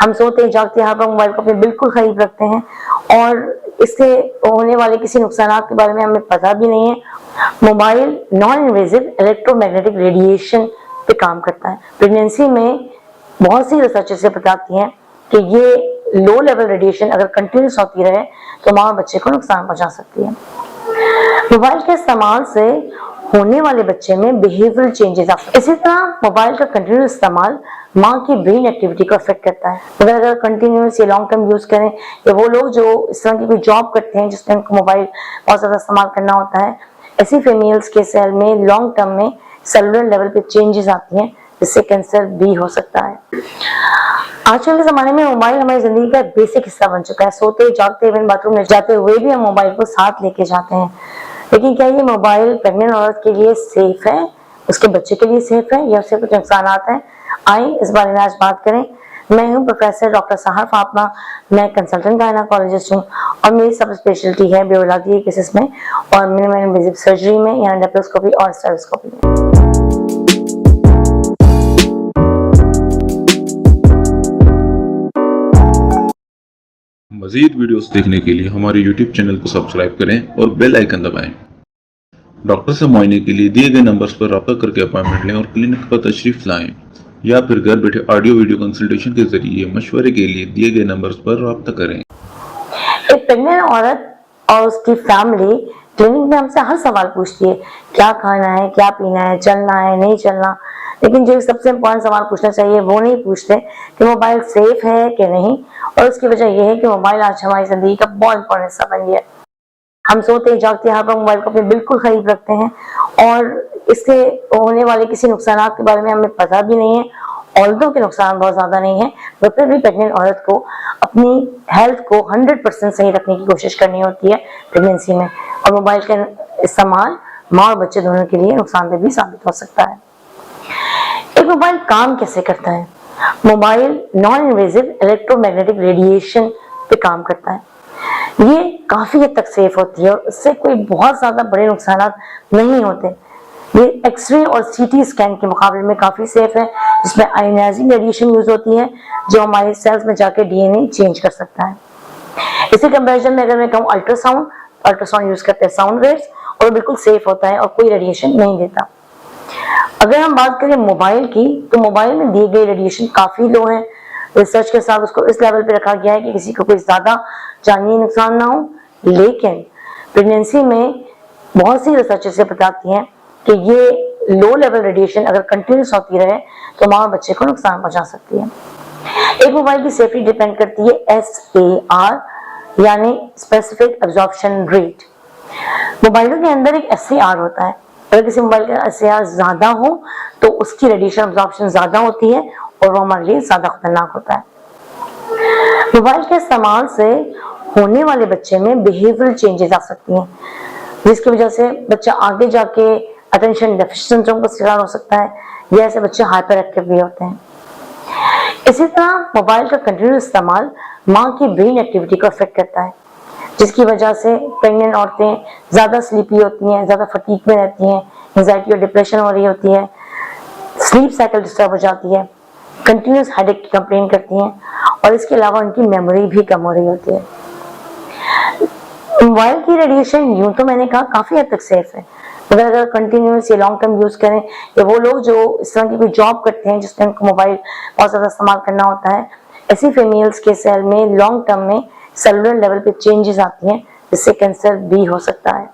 हम सोते जागते हर वक्त मोबाइल को अपने बिल्कुल करीब रखते हैं और इससे होने वाले किसी नुकसान के बारे में हमें पता भी नहीं है। Mobile non invasive electromagnetic radiation पे काम करता है। प्रेगनेंसी में बहुत सी रिसर्च से बताती हैं कि ये लो लेवल रेडिएशन अगर कंटिन्यूस होती रहे तो माँ और बच्चे को नुकसान पहुंचा सकती है। मोबाइल के इस्तेमाल से होने वाले बच्चे में बिहेवियरल चेंजेस आ सकते हैं। इसी तरह मोबाइल का कंटिन्यूस इस्तेमाल माँ की ब्रेन एक्टिविटी को अफेक्ट करता है। अगर कंटिन्यूस या लॉन्ग टर्म यूज करें या वो लोग जो इस तरह की कोई जॉब करते हैं जिसमें उनको मोबाइल बहुत ज्यादा इस्तेमाल करना होता है, ऐसी फीमेल्स के सेल में लॉन्ग टर्म में सेलुलर लेवल पे चेंजेस आती हैं जिससे कैंसर भी हो सकता है। आजकल के जमाने में मोबाइल हमारी जिंदगी का बेसिक हिस्सा बन चुका है। सोते जागते इवन बाथरूम में जाते हुए भी हम मोबाइल को साथ लेके जाते हैं। लेकिन क्या ये मोबाइल प्रेग्नेंट औरत के लिए सेफ है, उसके बच्चे के लिए सेफ है या उससे कुछ नुकसान हैं? आइए इस बारे में आज बात करें। मैं हूं प्रोफेसर डॉक्टर सहर फातिमा। मैं कंसल्टेंट गायनेकोलॉजिस्ट हूं और मेरी सब स्पेशलिटी है बेऔलादी केसेस में और मिनिमल इन्वेजिव सर्जरी में यानी लेप्रोस्कोपी और स्टेरोस्कोपी में। मज़ीद वीडियोस देखने के लिए हमारे YouTube चैनल को सब्सक्राइब करें और बेल आइकन दबाएं। डॉक्टर से मुआयने के लिए दिए गए नंबर्स पर रब्ता करके अपॉइंटमेंट लें और क्लिनिक पर तशरीफ लाएं या फिर घर बैठे ऑडियो वीडियो कंसल्टेशन के जरिए मशवरे के लिए दिए गए नंबर्स पर रब्ता करें। एक प्रेग्नेंट औरत और उसकी फैमिली क्लिनिक में हमसे हर सवाल पूछती है, क्या खाना है, क्या पीना है, चलना है, नहीं चलना। लेकिन जो सबसे इम्पोर्टेंट सवाल पूछना चाहिए वो नहीं पूछते कि मोबाइल सेफ है कि नहीं। और उसकी वजह यह है कि मोबाइल आज हमारी जिंदगी का बहुत इम्पोर्टेंट हिस्सा बन गया है। हम सोते जागते हर वक्त मोबाइल को अपने बिल्कुल करीब रखते हैं और इससे होने वाले किसी नुकसान के बारे में हमें पता भी नहीं है। ऑल्दो के नुकसान बहुत ज्यादा नहीं है, तो फिर भी प्रेग्नेंट औरत को अपनी हेल्थ को 100% सही रखने की कोशिश करनी होती है प्रेगनेंसी में। और मोबाइल का इस्तेमाल माँ और बच्चे दोनों के लिए नुकसानदेह भी साबित हो सकता है। एक मोबाइल काम कैसे करता है? Mobile non invasive electromagnetic radiation पे काम करता है। ये काफी हद तक सेफ होती है और इससे कोई बहुत ज्यादा बड़े नुकसान नहीं होते। ये एक्सरे और सीटी स्कैन के मुकाबले में काफी सेफ है, जिसमें आयोनाइजिंग रेडिएशन यूज होती है जो हमारे सेल्स में जाके डीएनए चेंज कर सकता है। इसी कंपैरिजन में अगर मैं कहूँ अल्ट्रासाउंड यूज करते हैं साउंड वेव्स और बिल्कुल सेफ होता है और कोई रेडिएशन नहीं देता। अगर हम बात करें मोबाइल की तो मोबाइल में दी गई रेडिएशन काफी लो है। रिसर्च के साथ उसको इस लेवल पे रखा गया है कि किसी को कोई ज्यादा जानी नुकसान ना हो। लेकिन प्रेगनेंसी में बहुत सी रिसर्च से बताती हैं कि ये लो लेवल रेडिएशन अगर कंटिन्यूस होती रहे तो माँ और बच्चे को नुकसान पहुंचा सकती है। एक मोबाइल की सेफ्टी डिपेंड करती है SAR यानी स्पेसिफिक एब्जॉर्प्शन रेट। मोबाइलों के अंदर एक SAR होता है। अगर किसी मोबाइल का SAR ज्यादा हो तो उसकी रेडिएशन एब्जॉर्प्शन ज्यादा होती है और वो हमारे लिए ज्यादा खतरनाक होता है। मोबाइल के इस्तेमाल से होने वाले बच्चे में बिहेवियरल चेंजेस आ सकती हैं जिसकी वजह से बच्चा आगे जाके अटेंशन डेफिसिएंट सिंड्रोम का शिकार हो सकता है या ऐसे बच्चे हाइपर एक्टिव भी होते हैं। इसी तरह मोबाइल का कंटिन्यूस इस्तेमाल माँ की ब्रेन एक्टिविटी को अफेक्ट करता है जिसकी वजह से प्रेग्नेंट औरतें ज्यादा स्लीपी होती हैं, ज्यादा फटीग में रहती हैं, एंजाइटी और डिप्रेशन हो रही होती है, स्लीप साइकिल डिस्टर्ब हो जाती है, कंटिन्यूस हेडेक की कंप्लेन करती हैं और इसके अलावा उनकी मेमोरी भी कम हो रही होती है। मोबाइल की रेडिएशन यूं तो मैंने कहा काफी हद तक सेफ है, मगर अगर कंटिन्यूस या लॉन्ग टर्म यूज करें या वो लोग जो इस तरह की कोई जॉब करते हैं जिसमें उनको मोबाइल बहुत ज्यादा इस्तेमाल करना होता है, ऐसी फीमेल्स के सेल में लॉन्ग टर्म में सेलुलर लेवल पे चेंजेस आती हैं जिससे कैंसर भी हो सकता है।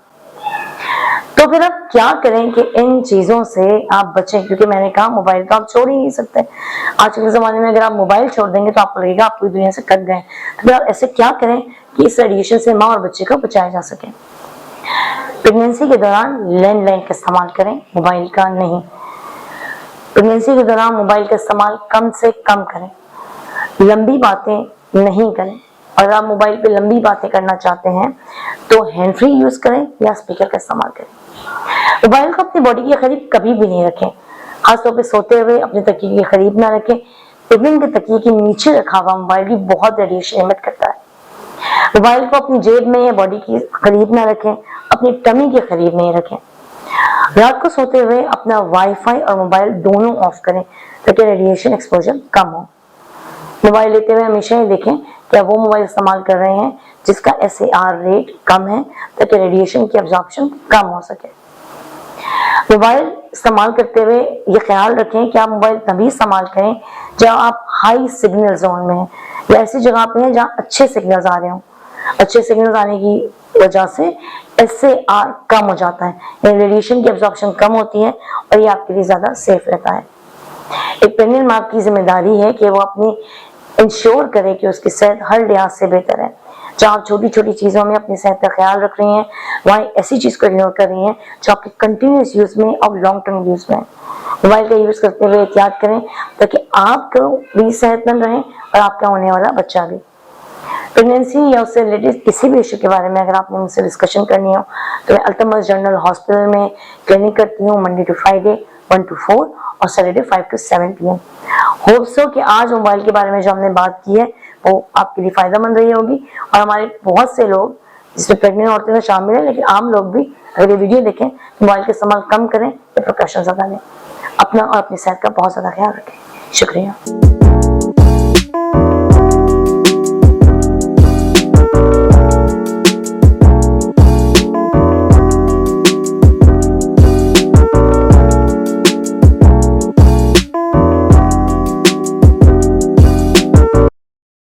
तो फिर आप क्या करें कि इन चीजों से आप बचें? क्योंकि मैंने कहा मोबाइल तो आप छोड़ ही नहीं सकते। आज के जमाने में अगर आप मोबाइल छोड़ देंगे तो आपको लगेगा आप पूरी दुनिया से कट गए। तो फिर आप ऐसे क्या करें कि इस रेडिएशन से माँ और बच्चे को बचाया जा सके? प्रेगनेंसी के दौरान लैंडलाइन का इस्तेमाल करें, मोबाइल का नहीं। प्रेगनेंसी के दौरान मोबाइल का इस्तेमाल कम से कम करें, लंबी बातें नहीं करें। अगर आप मोबाइल पे लंबी बातें करना चाहते हैं तो हैंड फ्री यूज करें या स्पीकर का इस्तेमाल करें। मोबाइल को अपनी बॉडी के करीब कभी भी नहीं रखें, खासतौर पे सोते हुए अपने तकिए के करीब ना रखें। प्रेग्नेंट के तकिए के नीचे रखा हुआ मोबाइल भी बहुत रेडिएशन एमिट करता है। मोबाइल को अपनी जेब में या बॉडी के करीब ना रखें, अपनी टमी के करीब नहीं रखें। रात को सोते हुए अपना वाईफाई और मोबाइल दोनों ऑफ करें ताकि रेडिएशन एक्सपोजर कम हो। मोबाइल लेते हुए हमेशा ही देखें क्या वो मोबाइल इस्तेमाल कर रहे हैं जिसका SAR रेट कम है, ताकि रेडिएशन की एब्जॉर्प्शन कम हो सके। मोबाइल इस्तेमाल करते हुए ये ख्याल रखें कि आप मोबाइल तभी इस्तेमाल करें जब आप हाई सिग्नल जोन में हैं या ऐसी जगह पे हैं जहाँ अच्छे सिग्नल्स आ रहे हों। अच्छे सिग्नल्स आने की वजह से SAR कम हो जाता है, यानी रेडिएशन की एब्जॉर्प्शन कम होती है और ये आपके लिए ज्यादा सेफ रहता है। एक प्रेग्नेंट माँ की जिम्मेदारी है कि वो अपनी इंश्योर करे कि उसकी सेहत हर लिहाज से बेहतर है। जहाँ आप छोटी छोटी चीजों में अपनी सेहत का ख्याल रख रही हैं, वहाँ ऐसी चीज को इग्नोर कर रही हैं जो आपके कंटिन्यूस यूज में और लॉन्ग टर्म यूज में है। मोबाइल का यूज करते हुए एहतियात करें ताकि आप भी सेहतमंद रहें और आपका होने वाला बच्चा भी। प्रेगनेंसी या उससे रिलेटेड किसी भी इशू के बारे में अगर आपने मुझसे डिस्कशन करनी हो तो मैं अल्तमस जनरल हॉस्पिटल में क्लिनिक करती हूँ मंडे टू फ्राइडे 1 to 4 और Saturday 5 to 7 PM। Hope so कि आज मोबाइल के बारे में जो हमने बात की है वो आपके लिए फायदेमंद रही होगी और हमारे बहुत से लोग जिसमें प्रेग्नेंट औरतें तो शामिल है, लेकिन आम लोग भी अगर ये वीडियो देखें तो मोबाइल का इस्तेमाल कम करें या प्रिकॉशंस ज्यादा लें। अपना और अपनी सेहत का बहुत ज्यादा ख्याल रखें। शुक्रिया।